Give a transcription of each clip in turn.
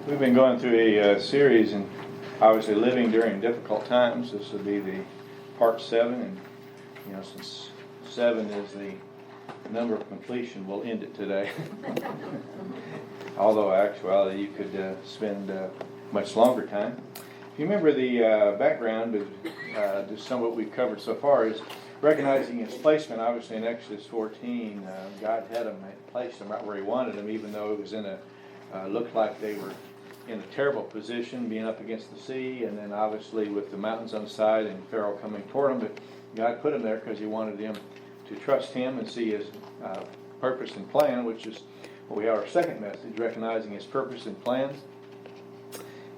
We've been going through a series and obviously living during difficult times. This will be the part 7, and since 7 is the number of completion, we'll end it today. Although actually you could spend much longer time. If you remember the background of just some of what we've covered so far is recognizing his placement. Obviously in Exodus 14, God had him placed him right where he wanted him, even though it was in looked like they were in a terrible position, being up against the sea, and then obviously with the mountains on the side and Pharaoh coming toward him. But God put him there because he wanted him to trust him and see his purpose and plan, which is what we have our second message, recognizing his purpose and plan.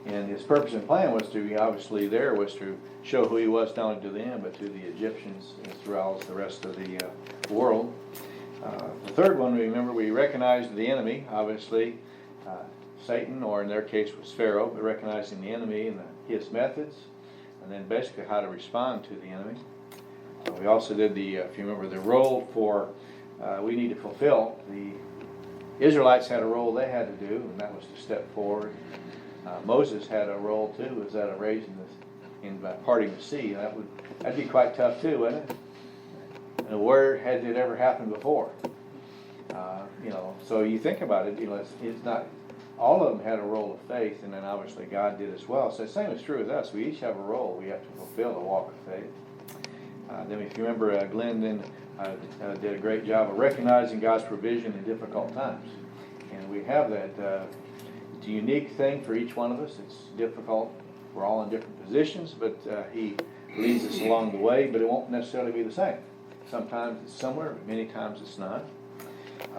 And his purpose and plan was to show who he was not only to them, but to the Egyptians as well as the rest of the world. The third one, remember, we recognized the enemy, obviously, Satan, or in their case was Pharaoh, but recognizing the enemy and his methods, and then basically how to respond to the enemy. We also did if you remember, the role we need to fulfill. The Israelites had a role they had to do, and that was to step forward. Moses had a role too, was that of raising in parting the sea. That'd be quite tough too, wouldn't it? And where had it ever happened before? So you think about it, it's not. All of them had a role of faith, and then obviously God did as well. So the same is true with us. We each have a role we have to fulfill to walk of faith. Then if you remember, Glenn then did a great job of recognizing God's provision in difficult times. And we have that. It's a unique thing for each one of us. It's difficult. We're all in different positions, but He leads us along the way, but it won't necessarily be the same. Sometimes it's similar, but many times it's not.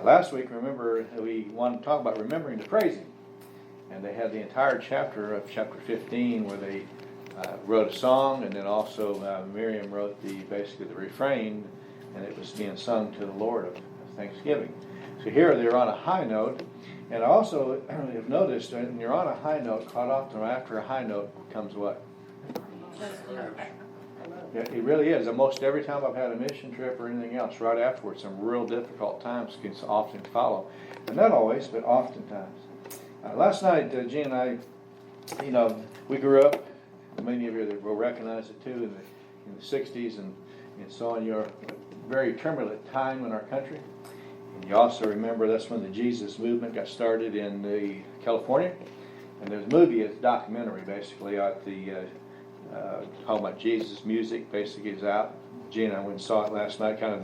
Last week, remember, we wanted to talk about remembering to praise Him. And they had the entire chapter of chapter 15 where they wrote a song, and then also Miriam wrote basically the refrain, and it was being sung to the Lord of Thanksgiving. So here they're on a high note, and also you've noticed when you're on a high note, quite often after a high note comes what? Yeah, it really is. Almost every time I've had a mission trip or anything else, right afterwards, some real difficult times can often follow. And not always, but oftentimes. Last night, Jean and I, we grew up, many of you will recognize it too, in the 60s and so on. You're a very turbulent time in our country. And you also remember that's when the Jesus movement got started in California. And there's a movie, it's a documentary basically, out talking about Jesus music basically is out. Gene and I went and saw it last night, kind of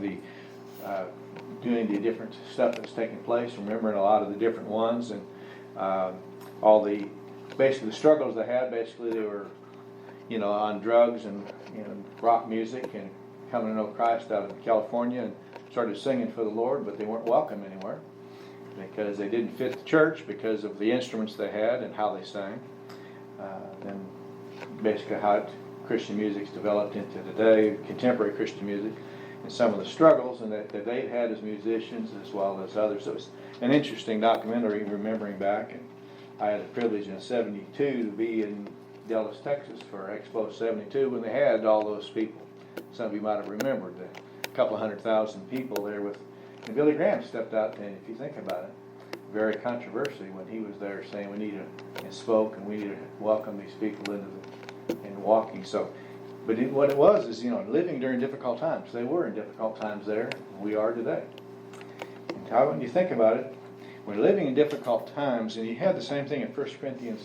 doing the different stuff that's taking place, remembering a lot of the different ones, and all the basically the struggles they had. Basically they were on drugs and rock music, and coming to know Christ out of California and started singing for the Lord, but they weren't welcome anywhere because they didn't fit the church because of the instruments they had and how they sang. Then basically how Christian music's developed into today, contemporary Christian music, and some of the struggles and that they've had as musicians as well as others. So it's an interesting documentary, remembering back. And I had the privilege in '72 to be in Dallas, Texas for Expo 72 when they had all those people. Some of you might have remembered a couple of 100,000 people there and Billy Graham stepped out, and if you think about it, very controversially when he was there, saying we need and spoke, and we need to welcome these people into and walking. So, but what it was is living during difficult times. They were in difficult times there. We are today. And how when you think about it, we're living in difficult times, and you have the same thing in 1 Corinthians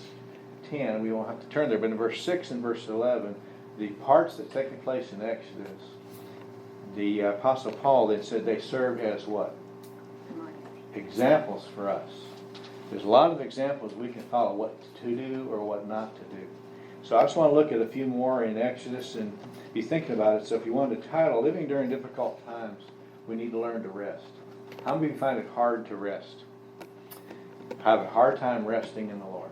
10. We won't have to turn there, but in verse 6 and verse 11, the parts that taking place in Exodus, the Apostle Paul then said they serve as what? Examples for us. There's a lot of examples we can follow what to do or what not to do. So I just want to look at a few more in Exodus and be thinking about it. So if you want to title Living During Difficult Times, we need to learn to rest. How many find it hard to rest? I have a hard time resting in the Lord.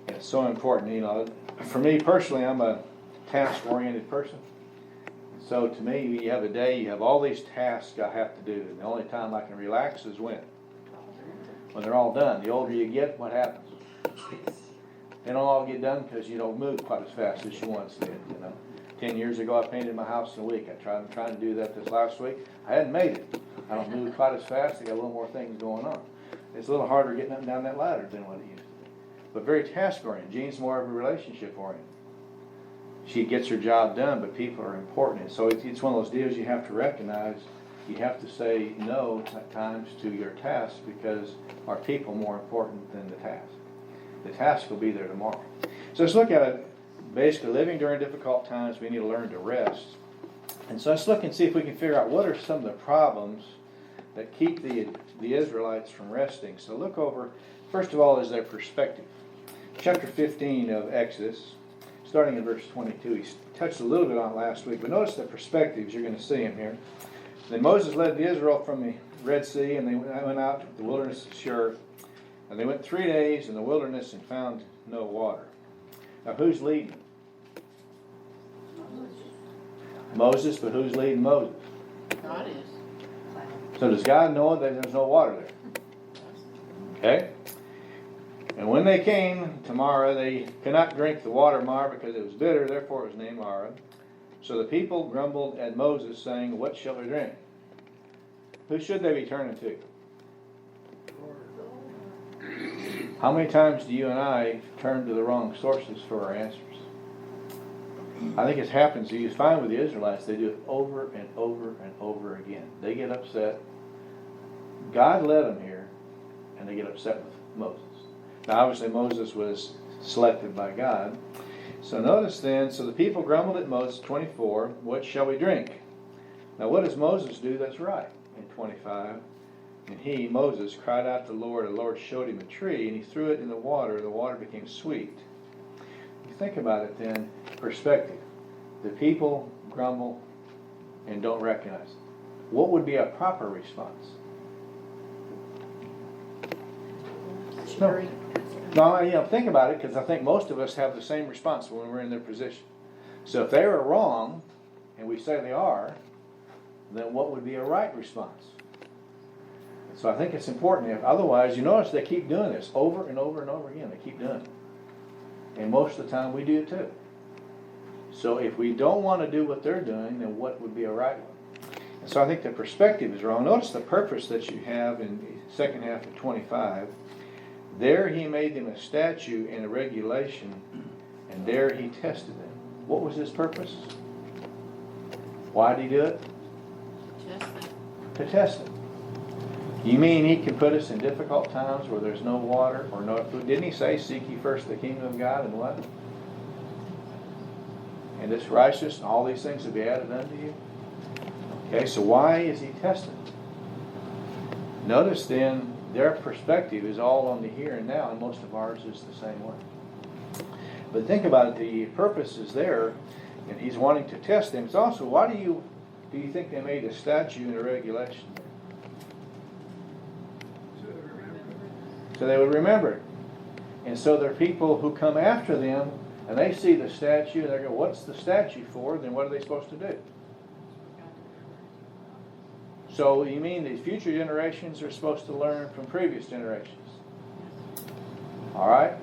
And it's so important. For me personally, I'm a task-oriented person. So to me, you have a day, you have all these tasks I have to do. And the only time I can relax is when they're all done. The older you get, what happens? They don't all get done because you don't move quite as fast as you once did. 10 years ago, I painted my house in a week. I'm trying to do that this last week. I hadn't made it. I don't move quite as fast. I got a little more things going on. It's a little harder getting up and down that ladder than what it used to be. but very task-oriented. Jean's more of a relationship-oriented. She gets her job done, but people are important. And so it's one of those deals you have to recognize. You have to say no at times to your task because are people more important than the task? The task will be there tomorrow. So let's look at it. Basically, living during difficult times, we need to learn to rest. And so let's look and see if we can figure out what are some of the problems that keep the Israelites from resting. So look over, first of all, is their perspective. Chapter 15 of Exodus, starting in verse 22. He touched a little bit on it last week, but notice the perspectives. You're going to see them here. Then Moses led the Israel from the Red Sea, and they went out to the wilderness of Shur. And they went 3 days in the wilderness and found no water. Now, who's leading? Moses, but who's leading Moses? God is. So does God know that there's no water there? Okay? And when they came to Marah, they could not drink the water of Marah because it was bitter, therefore it was named Marah. So the people grumbled at Moses, saying, what shall we drink? Who should they be turning to? How many times do you and I turn to the wrong sources for our answers? I think it happens, you find with the Israelites, they do it over and over and over again. They get upset. God led them here, and they get upset with Moses. Now obviously Moses was selected by God. So notice then, so the people grumbled at Moses, 24, what shall we drink? Now what does Moses do that's right? In 25, and he, Moses, cried out to the Lord showed him a tree, and he threw it in the water became sweet. You think about it then, perspective. The people grumble and don't recognize it. What would be a proper response? No, think about it, because I think most of us have the same response when we're in their position. So if they are wrong, and we say they are, then what would be a right response? So I think it's important. Otherwise, you notice they keep doing this over and over and over again. They keep doing it. And most of the time we do it too. So if we don't want to do what they're doing, then what would be a right one? And so I think the perspective is wrong. Notice the purpose that you have in the second half of 25. There he made them a statute and a regulation, and there he tested them. What was his purpose? Why did he do it? To test it. You mean he can put us in difficult times where there's no water or no food? Didn't he say, seek ye first the kingdom of God and what? And this righteousness and all these things will be added unto you? Okay, so why is he testing? Notice then, their perspective is all on the here and now, and most of ours is the same way. But think about it, the purpose is there, and he's wanting to test them. It's also, why do you think they made a statute and a regulation? So they would remember it. And so there are people who come after them, and they see the statute, and they go, what's the statute for? Then what are they supposed to do? So you mean the future generations are supposed to learn from previous generations? All right?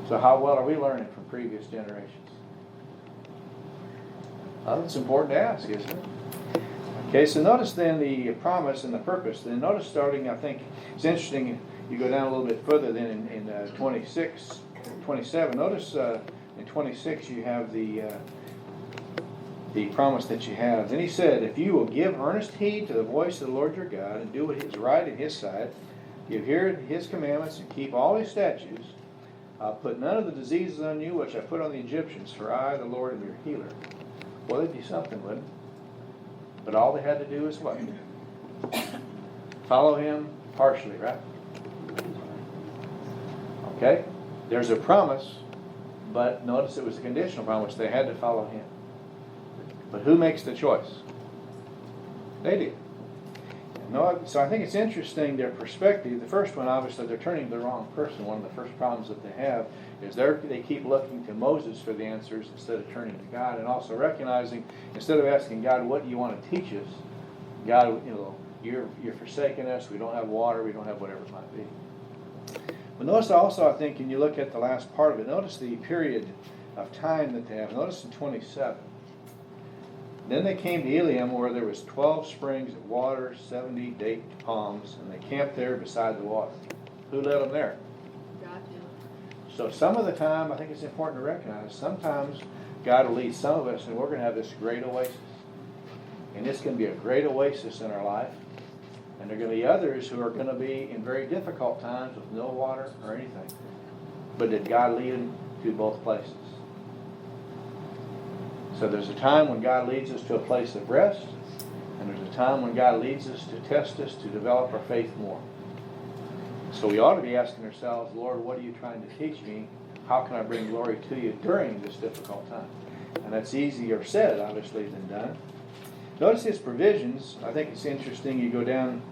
So how well are we learning from previous generations? Well, it's important to ask, isn't it? Okay, so notice then the promise and the purpose. Then notice starting, I think it's interesting, you go down a little bit further then in 26, 27. Notice in 26 you have the promise that you have. Then he said, if you will give earnest heed to the voice of the Lord your God and do what is right in his sight, give ear to his commandments and keep all his statutes, I'll put none of the diseases on you which I put on the Egyptians, for I, the Lord, am your healer. Well, that'd be something, wouldn't it? But all they had to do is what? Follow him partially, right? Okay? There's a promise, but notice it was a conditional promise. They had to follow him. But who makes the choice? They do. So I think it's interesting, their perspective. The first one, obviously, they're turning to the wrong person. One of the first problems that they have is they keep looking to Moses for the answers instead of turning to God, and also recognizing, instead of asking God, what do you want to teach us? God, you're forsaking us. We don't have water. We don't have whatever it might be. But notice also, I think, when you look at the last part of it, notice the period of time that they have. Notice in 27. Then they came to Eliam, where there was 12 springs of water, 70 date palms, and they camped there beside the water. Who led them there? God did. So some of the time, I think it's important to recognize, sometimes God will lead some of us and we're going to have this great oasis. And it's going to be a great oasis in our life. And there are going to be others who are going to be in very difficult times with no water or anything. But did God lead them to both places? So there's a time when God leads us to a place of rest. And there's a time when God leads us to test us to develop our faith more. So we ought to be asking ourselves, Lord, what are you trying to teach me? How can I bring glory to you during this difficult time? And that's easier said, obviously, than done. Notice his provisions. I think it's interesting. You go down,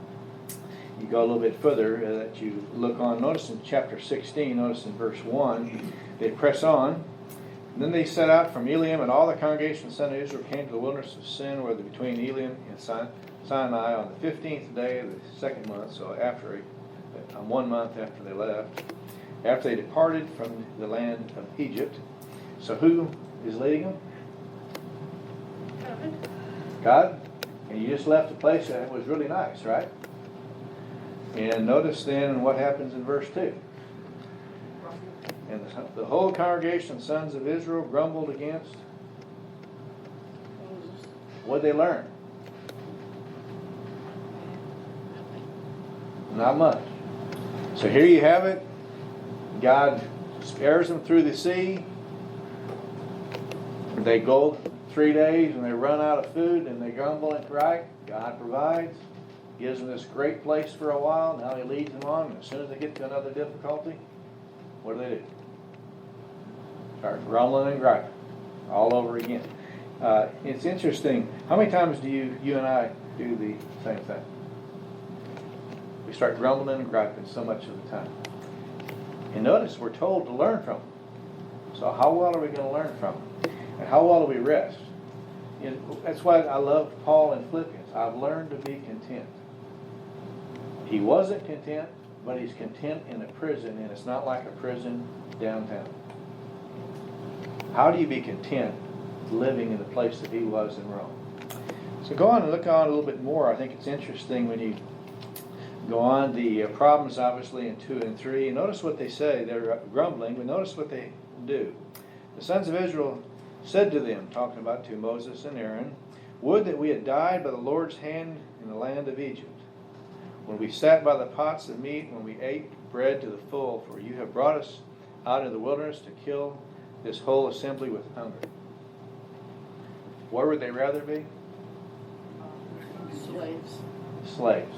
you go a little bit further, that you look on. Notice in chapter 16, notice in verse 1, they press on. And then they set out from Elim, and all the congregation of the son of Israel came to the wilderness of Sin, where between Elim and Sinai, on the 15th day of the second month, so after 1 month after they left, after they departed from the land of Egypt. So who is leading them? God. And you just left a place that was really nice, right? And notice then what happens in verse 2. And the whole congregation of sons of Israel grumbled against. What did they learn? Not much. So here you have it. God spares them through the sea. They go 3 days and they run out of food and they grumble and cry. God provides. Gives them this great place for a while. Now he leads them on. And as soon as they get to another difficulty, what do? Start grumbling and griping all over again. It's interesting. How many times do you and I do the same thing? We start grumbling and griping so much of the time. And notice we're told to learn from them. So how well are we going to learn from them? And how well do we rest? That's why I love Paul in Philippians. I've learned to be content. He wasn't content, but he's content in a prison, and it's not like a prison downtown. How do you be content living in the place that he was in Rome? So go on and look on a little bit more. I think it's interesting when you go on the problems, obviously, in 2 and 3. And notice what they say. They're grumbling, but notice what they do. The sons of Israel said to them, talking about to Moses and Aaron, would that we had died by the Lord's hand in the land of Egypt, when we sat by the pots of meat, when we ate bread to the full, for you have brought us out into the wilderness to kill this whole assembly with hunger. Where would they rather be? Slaves. Slaves.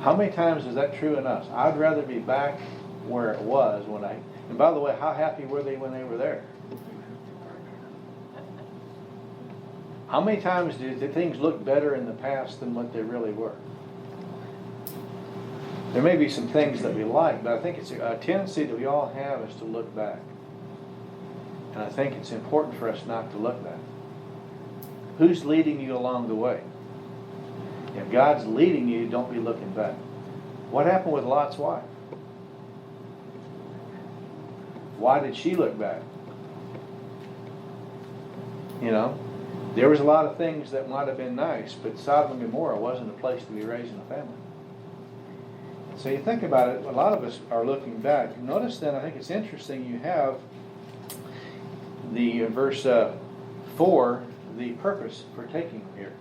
How many times is that true in us? I'd rather be back where it was when I... And by the way, how happy were they when they were there? How many times did things look better in the past than what they really were? There may be some things that we like, but I think it's a tendency that we all have is to look back. And I think it's important for us not to look back. Who's leading you along the way? If God's leading you, don't be looking back. What happened with Lot's wife? Why did she look back? You know, there was a lot of things that might have been nice, but Sodom and Gomorrah wasn't a place to be raising a family. So you think about it, a lot of us are looking back. Notice then, I think it's interesting, you have the verse 4, the purpose for taking them here.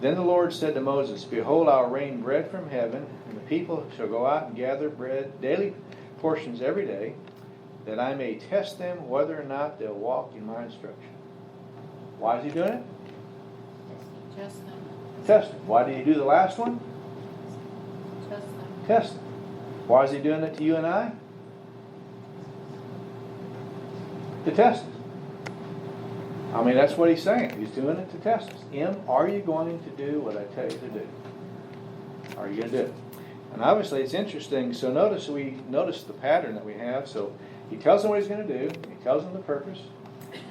Then the Lord said to Moses, behold, I will rain bread from heaven, and the people shall go out and gather bread, daily portions every day, that I may test them whether or not they'll walk in my instruction. Why is he doing it? Test them. Test them. Why did he do the last one? Test them. Test them. Why is he doing it to you and I? To test us. I mean, that's what he's saying. He's doing it to test us. Are you going to do what I tell you to do? Are you going to do it? And obviously it's interesting. So notice the pattern that we have. So he tells them what he's going to do. He tells them the purpose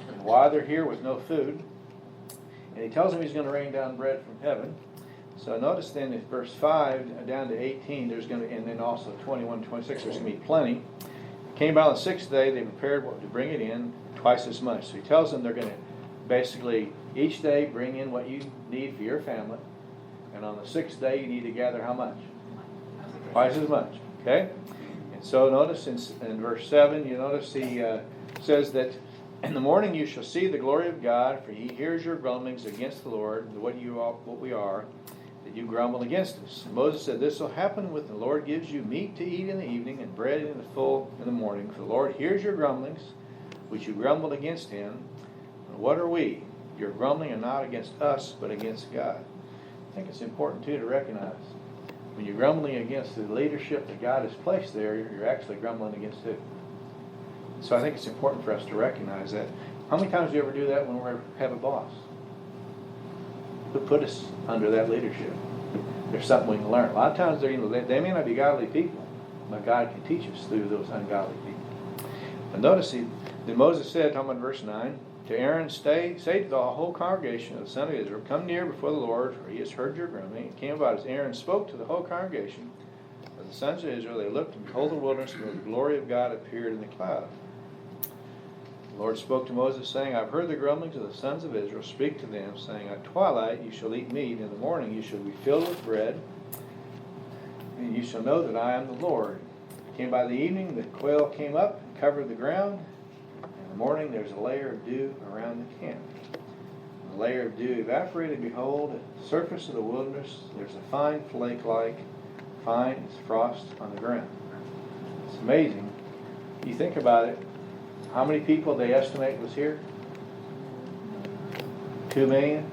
and why they're here with no food. And he tells them he's going to rain down bread from heaven. So notice then in verse 5 down to 18, there's going to, and then also 21, 26, there's going to be plenty. Came by on the 6th day, they prepared to bring it in twice as much. So he tells them they're going to basically each day bring in what you need for your family. And on the 6th day, you need to gather how much? Twice as much. Okay? And so notice in verse 7, you notice he says that in the morning you shall see the glory of God, for he hears your grumblings against the Lord, what we are, that you grumble against us. And Moses said, this will happen when the Lord gives you meat to eat in the evening and bread in the morning. For the Lord hears your grumblings, which you grumbled against him. And what are we? You're grumbling and not against us, but against God. I think it's important too to recognize when you're grumbling against the leadership that God has placed there, you're actually grumbling against who? So I think it's important for us to recognize that. How many times do you ever do that when we have a boss? Who put us under that leadership? There's something we can learn. A lot of times they may not be godly people, but God can teach us through those ungodly people. And notice then Moses said, talking about verse 9, to Aaron, say to the whole congregation of the son of Israel, come near before the Lord, for he has heard your grumbling. It came about as Aaron spoke to the whole congregation of the sons of Israel, they looked and behold the wilderness, where the glory of God appeared in the cloud. The Lord spoke to Moses, saying, I've heard the grumblings of the sons of Israel. Speak to them, saying, at twilight you shall eat meat, in the morning you shall be filled with bread, and you shall know that I am the Lord. It came by the evening, the quail came up and covered the ground. In the morning there's a layer of dew around the camp. And the layer of dew evaporated, behold, at the surface of the wilderness there's a fine flake-like, fine as frost on the ground. It's amazing. You think about it. How many people they estimate was here? 2 million?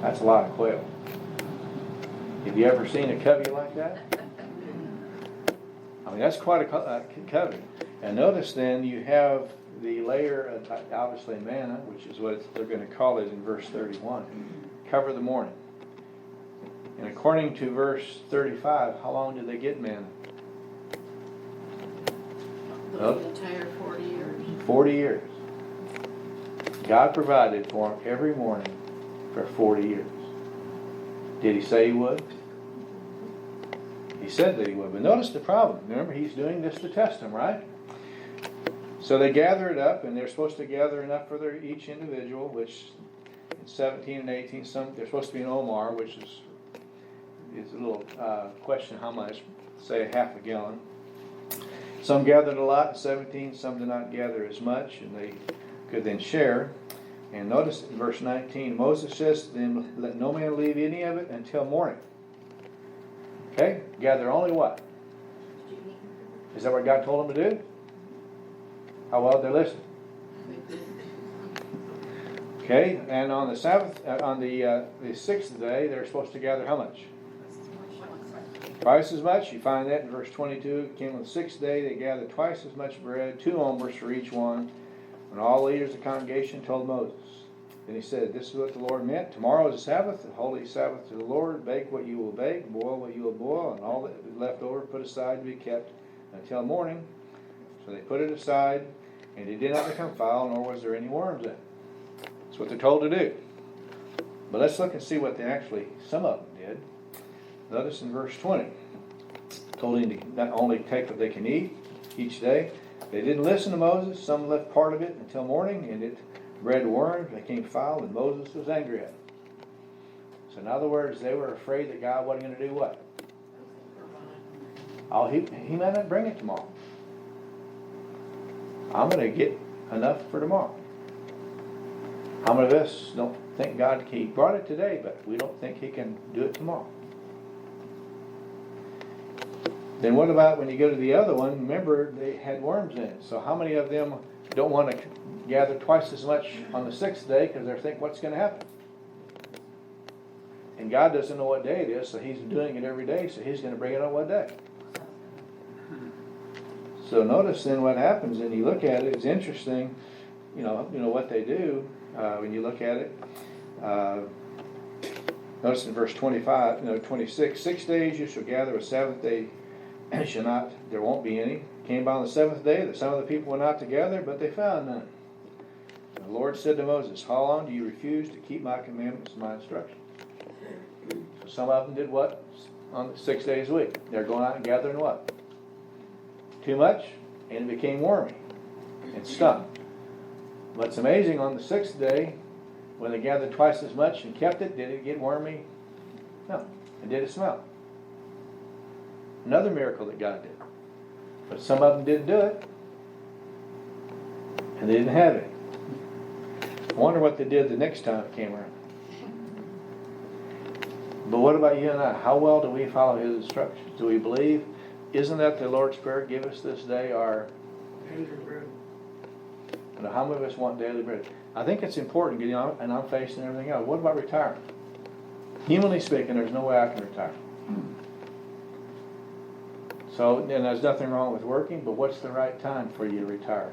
That's a lot of quail. Have you ever seen a covey like that? I mean, that's quite a covey. And notice then you have the layer of obviously manna, which is what they're going to call it in verse 31. Cover the morning. And according to verse 35, how long did they get manna? The entire 40 years. 40 years. God provided for them every morning for 40 years. Did he say he would? He said that he would. But notice the problem. Remember, he's doing this to test them, right? So they gather it up, and they're supposed to gather enough for each individual, which in 17 and 18, they're supposed to be an Omar, which is a little question how much, say a half a gallon. Some gathered a lot in 17, some did not gather as much, and they could then share. And notice in verse 19, Moses says to them, let no man leave any of it until morning. Okay? Gather only what? Is that what God told them to do? How well did they listen? Okay, and on the Sabbath, on the sixth day, they're supposed to gather how much? Twice as much. You find that in verse 22. It came on the sixth day, they gathered twice as much bread, 2 omers for each one. When all the leaders of the congregation told Moses. Then he said, this is what the Lord meant. Tomorrow is a Sabbath, the holy Sabbath to the Lord. Bake what you will bake, boil what you will boil, and all that is left over put aside to be kept until morning. So they put it aside, and it did not become foul, nor was there any worms in it. That's what they're told to do. But let's look and see what some of them did. Notice in verse 20, told him to not only take what they can eat each day. They didn't listen to Moses. Some left part of it until morning, and it bred worms, became foul, and Moses was angry at them. So in other words, they were afraid that God wasn't going to do what? Oh, he might not bring it tomorrow. I'm going to get enough for tomorrow. How many of us don't think God, he brought it today, but we don't think he can do it tomorrow? Then what about when you go to the other one? Remember, they had worms in it. So how many of them don't want to gather twice as much on the sixth day because they're thinking, what's going to happen? And God doesn't know what day it is, so he's doing it every day, so he's going to bring it on what day? So notice then what happens, and you look at it, it's interesting, you know what they do when you look at it. Notice in verse 26, 6 days you shall gather, a Sabbath day shall not, there won't be any. Came by on the seventh day that some of the people went out together, but they found none. And the Lord said to Moses, how long do you refuse to keep my commandments and my instructions? So some of them did what? On 6 days a week. They're going out and gathering what? Too much, and it became wormy and stunk. What's amazing, on the sixth day, when they gathered twice as much and kept it, did it get wormy? No. And did it smell? Another miracle that God did. But some of them didn't do it. And they didn't have it. I wonder what they did the next time it came around. But what about you and I? How well do we follow His instructions? Do we believe? Isn't that the Lord's Prayer? Give us this day our daily bread. And how many of us want daily bread? I think it's important, you know, and I'm facing everything else. What about retirement? Humanly speaking, there's no way I can retire. So, and there's nothing wrong with working, but what's the right time for you to retire?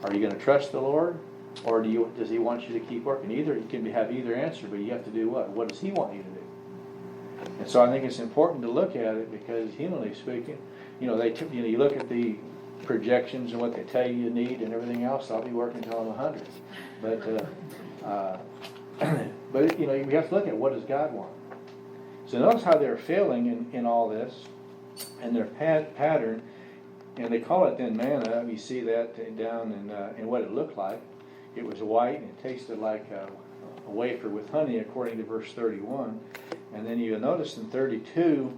Are you going to trust the Lord, or does He want you to keep working? Either you can have either answer, but you have to do what? What does He want you to do? And so I think it's important to look at it because, humanly speaking, you know, you look at the projections and what they tell you need and everything else. I'll be working until I'm 100. But you know, you have to look at what does God want. So notice how they're failing in all this, and their pattern, and they call it then manna. You see that down in what it looked like. It was white and it tasted like a wafer with honey, according to verse 31. And then you notice in 32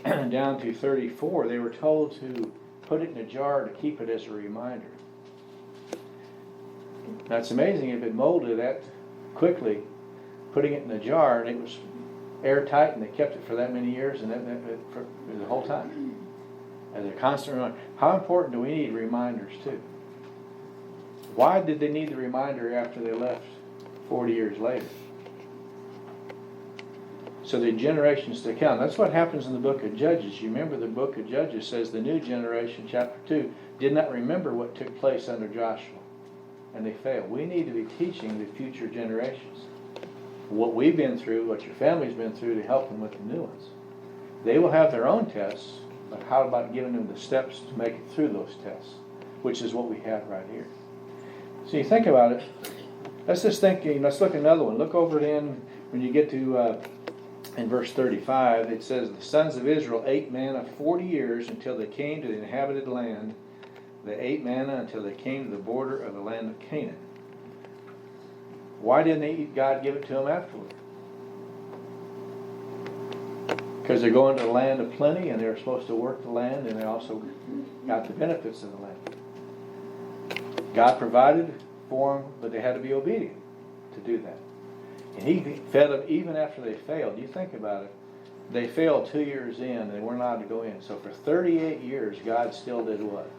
down to 34, they were told to put it in a jar to keep it as a reminder. Now it's amazing if it molded that quickly, putting it in a jar, and it was airtight, and they kept it for that many years, and for the whole time. As a constant reminder. How important do we need reminders too? Why did they need the reminder after they left 40 years later? So the generations to come. That's what happens in the book of Judges. You remember the book of Judges says the new generation, chapter 2, did not remember what took place under Joshua. And they failed. We need to be teaching the future generations what we've been through, what your family's been through, to help them with the new ones. They will have their own tests, but how about giving them the steps to make it through those tests, which is what we have right here. So you think about it. Let's just think, let's look at another one. Look over it when you get to in verse 35, it says, the sons of Israel ate manna 40 years until they came to the inhabited land. They ate manna until they came to the border of the land of Canaan. Why didn't God give it to them afterward? Because they're going to the land of plenty, and they're supposed to work the land, and they also got the benefits of the land. God provided for them, but they had to be obedient to do that. And He fed them even after they failed. You think about it. They failed 2 years in. They weren't allowed to go in. So for 38 years, God still did what?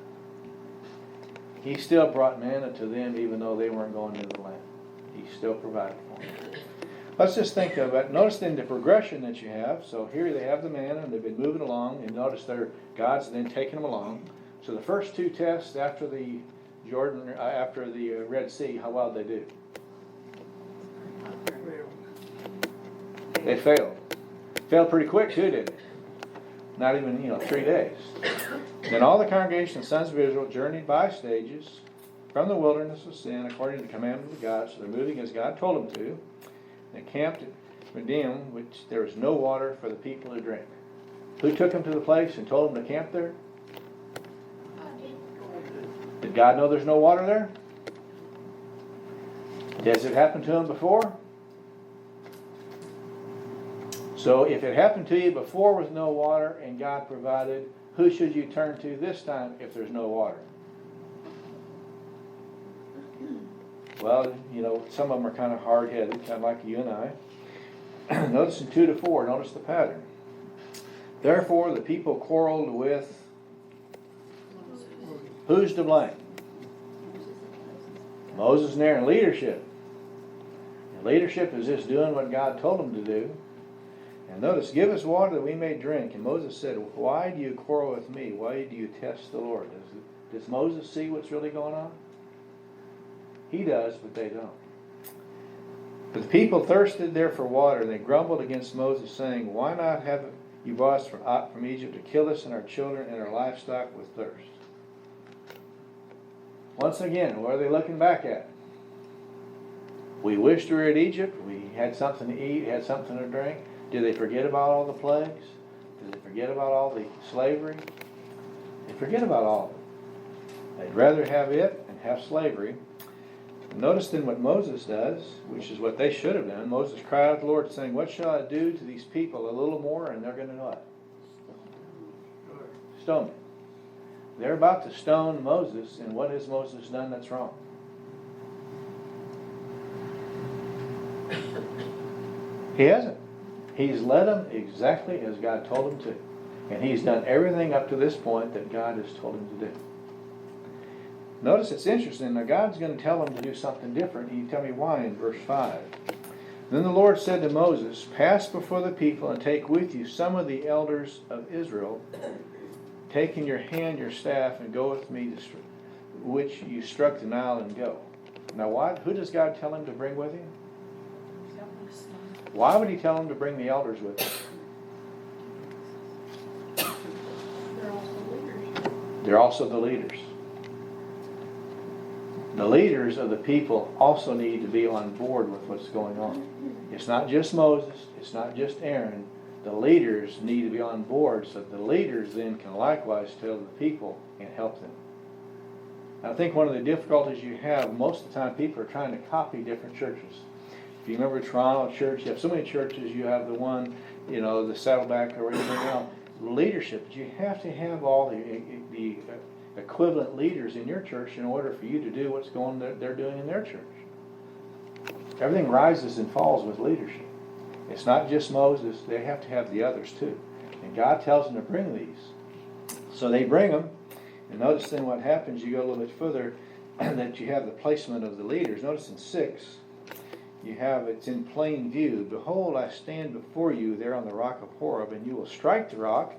He still brought manna to them even though they weren't going into the land. He still provided for them. Let's just think of it. Notice then the progression that you have. So here they have the manna and they've been moving along. And notice God's then taking them along. So the first two tests after the Red Sea, how well did they do? They failed. Failed pretty quick too, didn't they? Not even, 3 days. Then all the congregation of the sons of Israel journeyed by stages from the wilderness of sin according to the commandment of God. So they're moving as God told them to. They camped at Redim, which there was no water for the people to drink. Who took them to the place and told them to camp there? Did God know there's no water there? Has it happened to them before? So if it happened to you before with no water and God provided, who should you turn to this time if there's no water? Well, some of them are kind of hard-headed, kind of like you and I. Notice in 2-4, notice the pattern. Therefore the people quarreled with, who's to blame? Moses and Aaron. Leadership. And leadership is just doing what God told them to do. And notice, give us water that we may drink. And Moses said, why do you quarrel with me? Why do you test the Lord? Does Moses see what's really going on? He does, but they don't. But the people thirsted there for water, and they grumbled against Moses, saying, why not have you brought us from Egypt to kill us and our children and our livestock with thirst? Once again, what are they looking back at? We wished we were in Egypt. We had something to eat, had something to drink. Did they forget about all the plagues? Did they forget about all the slavery? They forget about all of it. They'd rather have it and have slavery. And notice then what Moses does, which is what they should have done. Moses cried out to the Lord, saying, what shall I do to these people? A little more, and they're going to what? Stone me. They're about to stone Moses, and what has Moses done that's wrong? He hasn't. He's led them exactly as God told him to. And he's done everything up to this point that God has told him to do. Notice it's interesting. Now God's going to tell him to do something different. He tell me why in verse 5. Then the Lord said to Moses, pass before the people and take with you some of the elders of Israel. Take in your hand your staff and go with me to which you struck the Nile and go. Now who does God tell him to bring with him? Why would he tell him to bring the elders with him? They're also the leaders. The leaders of the people also need to be on board with what's going on. It's not just Moses. It's not just Aaron. The leaders need to be on board so the leaders then can likewise tell the people and help them. I think one of the difficulties you have, most of the time people are trying to copy different churches. If you remember Toronto Church, you have so many churches, you have the one, the Saddleback or anything else. Leadership, but you have to have all the equivalent leaders in your church in order for you to do what's they're doing in their church. Everything rises and falls with leadership. It's not just Moses, they have to have the others too. And God tells them to bring these. So they bring them, and notice then what happens, you go a little bit further, that you have the placement of the leaders. Notice in 6, it's in plain view. Behold, I stand before you there on the rock of Horeb, and you will strike the rock,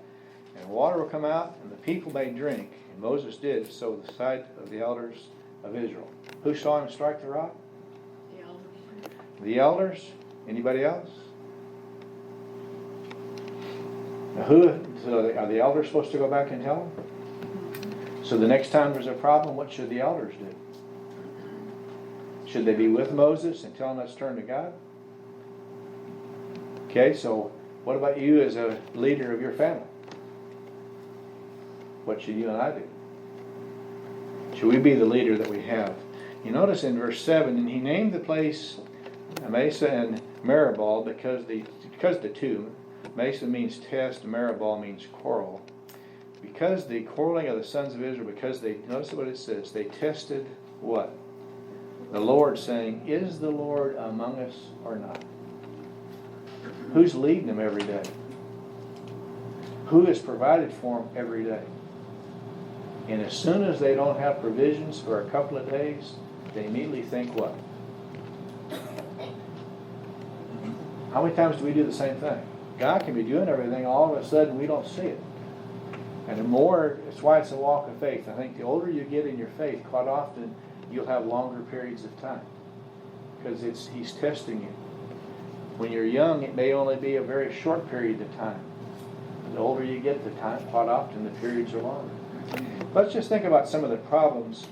and water will come out, and the people may drink. And Moses did so in the sight of the elders of Israel. Who saw him strike the rock? The elders. The elders? Anybody else? Now are the elders supposed to go back and tell them? So the next time there's a problem, what should the elders do? Should they be with Moses and tell him let's turn to God? Okay, so what about you as a leader of your family? What should you and I do? Should we be the leader that we have? You notice in verse 7, and he named the place Mesa and Meribah because the two. Mesa means test, Meribah means quarrel. Because the quarreling of the sons of Israel, notice what it says, they tested what? The Lord, saying, is the Lord among us or not? Who's leading them every day? Who has provided for them every day? And as soon as they don't have provisions for a couple of days, they immediately think what? How many times do we do the same thing? God can be doing everything, all of a sudden we don't see it. And it's why it's a walk of faith. I think the older you get in your faith, quite often you'll have longer periods of time. Because He's testing you. When you're young, it may only be a very short period of time. The older you get, the time, quite often the periods are longer. Let's just think about some of the problems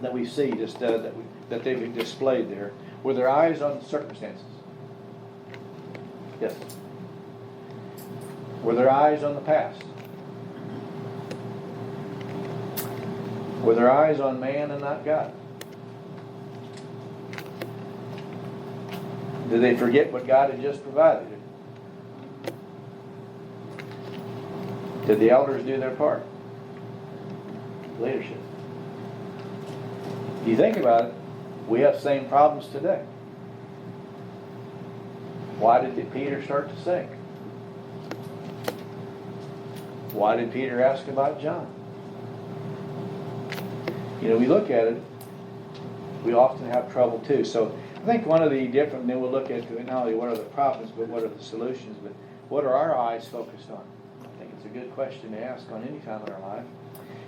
that we see that they've displayed there. Were their eyes on the circumstances? Yes. Were their eyes on the past? Were their eyes on man and not God? Did they forget what God had just provided? Did the elders do their part? Leadership. If you think about it, we have the same problems today. Why did Peter start to sink? Why did Peter ask about John? We look at it, we often have trouble too. So I think one of the different, then we'll look at not only what are the problems, but what are the solutions, but what are our eyes focused on? I think it's a good question to ask on any time in our life.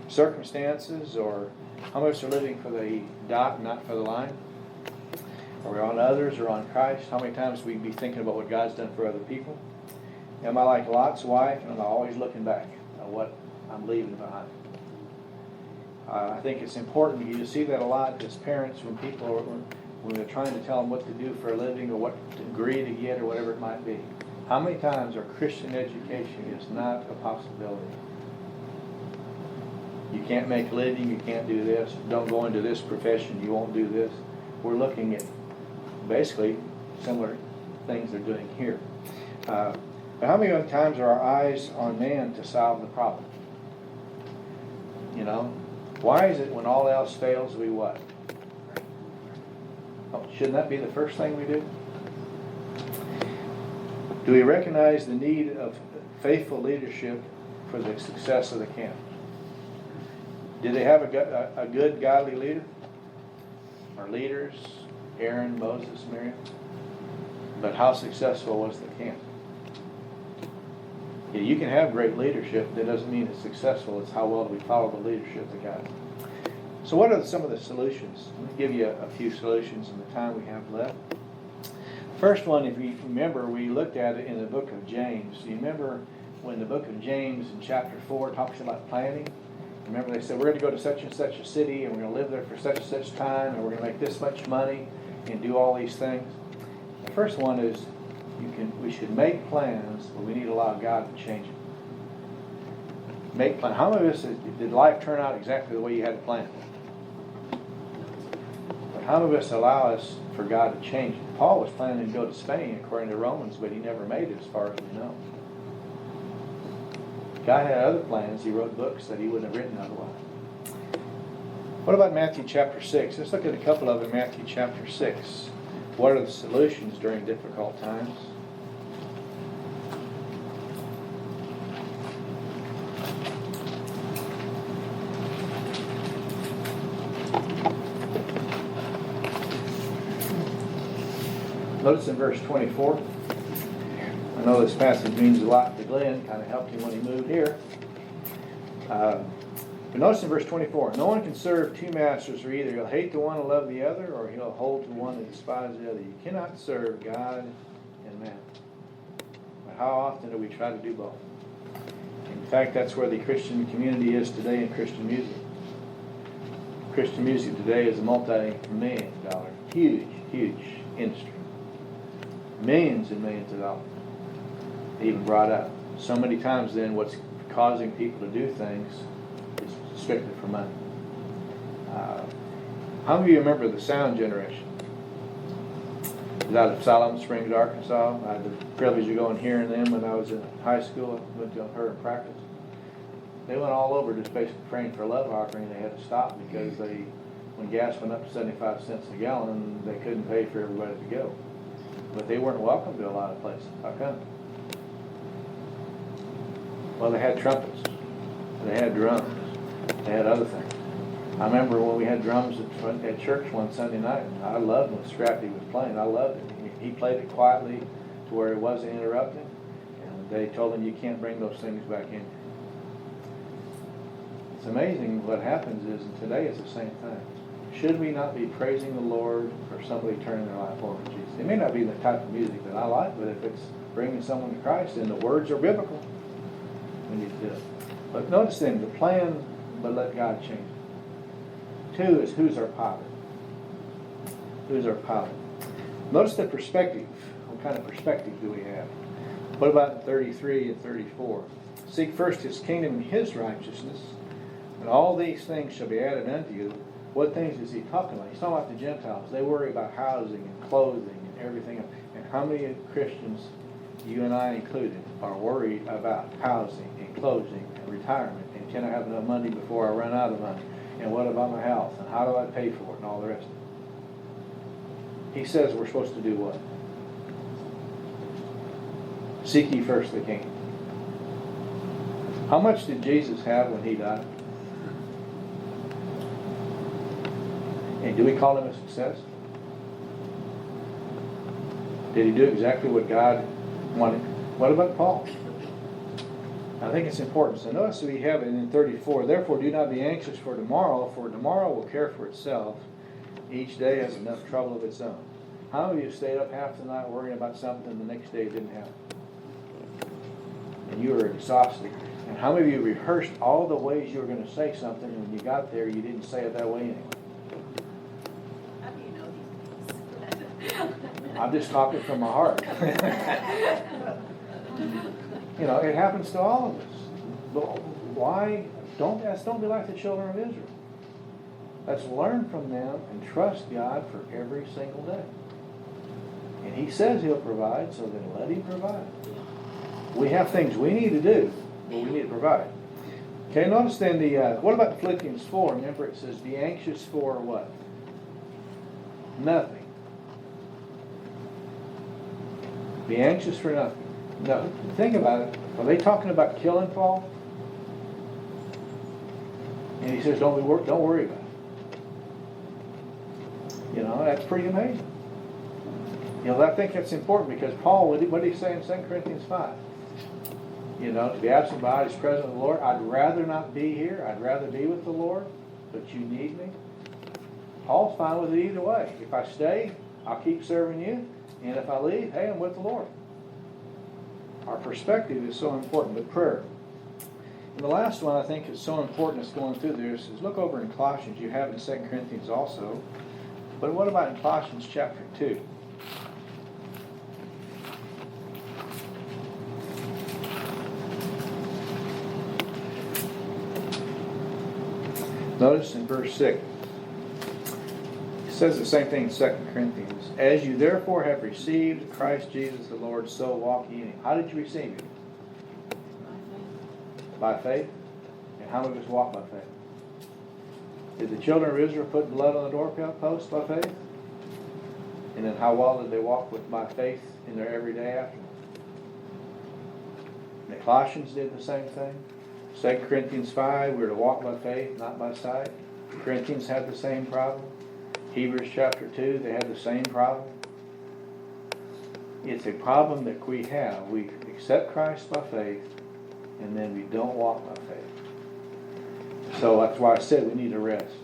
Circumstances, or how much are living for the dot, not for the line? Are we on others or on Christ? How many times we be thinking about what God's done for other people? Am I like Lot's wife, and I'm always looking back at what I'm leaving behind? I think it's important. You see that a lot as parents when they're trying to tell them what to do for a living or what degree to get or whatever it might be. How many times our Christian education is not a possibility? You can't make a living, you can't do this, don't go into this profession, you won't do this. We're looking at basically similar things they're doing here. But how many times are our eyes on man to solve the problem? You know? Why is it when all else fails, we what? Oh, shouldn't that be the first thing we do? Do we recognize the need of faithful leadership for the success of the camp? Did they have a good godly leader? Or leaders? Aaron, Moses, Miriam? But how successful was the camp? Yeah, you can have great leadership. That doesn't mean it's successful. It's how well do we follow the leadership of God. So what are some of the solutions? Let me give you a few solutions in the time we have left. First one, if you remember, we looked at it in the book of James. You remember when the book of James in chapter 4 talks about planning? Remember they said, we're going to go to such and such a city, and we're going to live there for such and such time, and we're going to make this much money, and do all these things. The first one is, we should make plans, but we need to allow God to change it. Make plans. How many of us, did life turn out exactly the way you had it planned? But how many of us allow us for God to change it? Paul was planning to go to Spain according to Romans, but he never made it as far as we know. God had other plans. He wrote books that he wouldn't have written otherwise. What about Matthew chapter 6? Let's look at a couple of them in Matthew chapter 6. What are the solutions during difficult times? Notice in verse 24. I know this passage means a lot to Glenn. Kind of helped him when he moved here. But notice in verse 24. No one can serve two masters, for either he'll hate the one and love the other, or he'll hold to one and despise the other. You cannot serve God and man. But how often do we try to do both? In fact, that's where the Christian community is today in Christian music. Christian music today is a multi-million-dollar, huge industry. Millions and millions of dollars. Even brought up. So many times then what's causing people to do things is strictly for money. How many of you remember the sound generation? It was out of Salem Springs, Arkansas. I had the privilege of going hearing them when I was in high school. I went to her in practice. They went all over just basically praying for a love offering. They had to stop because when gas went up to 75 cents a gallon, they couldn't pay for everybody to go. But they weren't welcome to a lot of places. How come? Well, they had trumpets. They had drums. They had other things. I remember when we had drums at church one Sunday night. I loved when Scrappy was playing. I loved it. He played it quietly to where it wasn't interrupting. And they told him, you can't bring those things back in. It's amazing what happens is, and today it's the same thing. Should we not be praising the Lord for somebody turning their life over to Jesus? It may not be the type of music that I like, but if it's bringing someone to Christ and the words are biblical, we need to do it. But notice then, the plan, but let God change it. 2 is, who's our pilot? Who's our pilot? Notice the perspective. What kind of perspective do we have? What about 33 and 34? Seek first his kingdom and his righteousness, and all these things shall be added unto you. What things is he talking about? He's talking about the Gentiles. They worry about housing and clothing and everything else. And how many Christians, you and I included, are worried about housing and clothing and retirement? And can I have enough money before I run out of money? And what about my health? And how do I pay for it? And all the rest of it. He says we're supposed to do what? Seek ye first the kingdom. How much did Jesus have when he died? And do we call him a success? Did he do exactly what God wanted? What about Paul? I think it's important. So notice we have it in 34. Therefore do not be anxious for tomorrow will care for itself. Each day has enough trouble of its own. How many of you stayed up half the night worrying about something the next day it didn't happen? And you were exhausted. And how many of you rehearsed all the ways you were going to say something, and when you got there you didn't say it that way anyway? How do you know these things? I'm just talking from my heart. You know, it happens to all of us. But why? Don't be like the children of Israel. Let's learn from them and trust God for every single day. And he says he'll provide, so then let him provide. We have things we need to do, but we need to provide. Okay, notice then what about Philippians 4? Remember it says, be anxious for what? Nothing. Be anxious for nothing. No, think about it. Are they talking about killing Paul? And he says, don't worry about it. You know, that's pretty amazing. You know, I think that's important because Paul, what did he say in 2 Corinthians 5? You know, to be absent by body is present with the Lord. I'd rather not be here. I'd rather be with the Lord, but you need me. Paul's fine with it either way. If I stay, I'll keep serving you. And if I leave, hey, I'm with the Lord. Our perspective is so important, but prayer. And the last one I think is so important that's going through there is look over in Colossians. You have it in 2 Corinthians also. But what about in Colossians chapter 2? Notice in verse 6. It says the same thing in 2 Corinthians. As you therefore have received Christ Jesus the Lord, so walk ye in him. How did you receive him? By faith. And how many of us walk by faith? Did the children of Israel put blood on the doorpost by faith? And then how well did they walk by faith in their everyday after? The Colossians did the same thing. 2 Corinthians 5, we're to walk by faith, not by sight. The Corinthians had the same problem. Hebrews chapter 2, they had the same problem. It's a problem that we have. We accept Christ by faith, and then we don't walk by faith. So that's why I said we need to rest.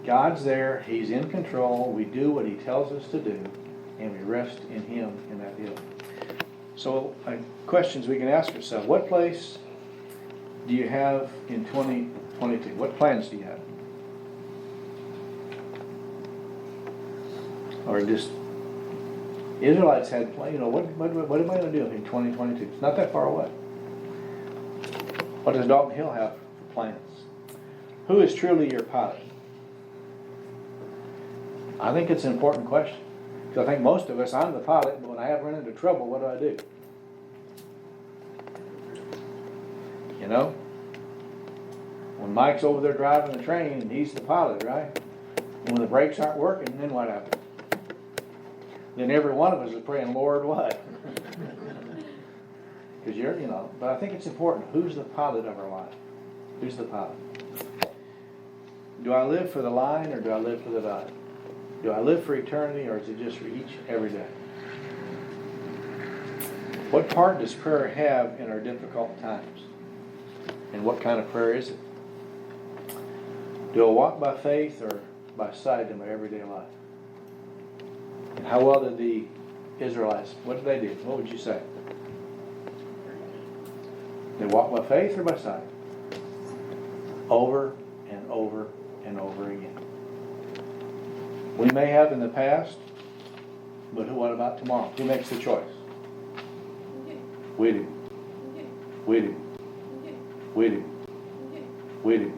God's there. He's in control. We do what He tells us to do, and we rest in Him in that deal. So questions we can ask ourselves. What place do you have in 2022? What plans do you have? Or just, Israelites had, what am I going to do in 2022? It's not that far away. What does Dalton Hill have for plans? Who is truly your pilot? I think it's an important question. Because I think most of us, I'm the pilot, but when I have run into trouble, what do? You know? When Mike's over there driving the train, and he's the pilot, right? And when the brakes aren't working, then what happens? Then every one of us is praying, Lord, what? Because but I think it's important. Who's the pilot of our life? Who's the pilot? Do I live for the line or do I live for the dot? Do I live for eternity or is it just for every day? What part does prayer have in our difficult times? And what kind of prayer is it? Do I walk by faith or by sight in my everyday life? And how well did the Israelites, what did they do? What would you say? They walk by faith or by sight? Over and over and over again. We may have in the past, but what about tomorrow? Who makes the choice? We do. We do. We do. We do.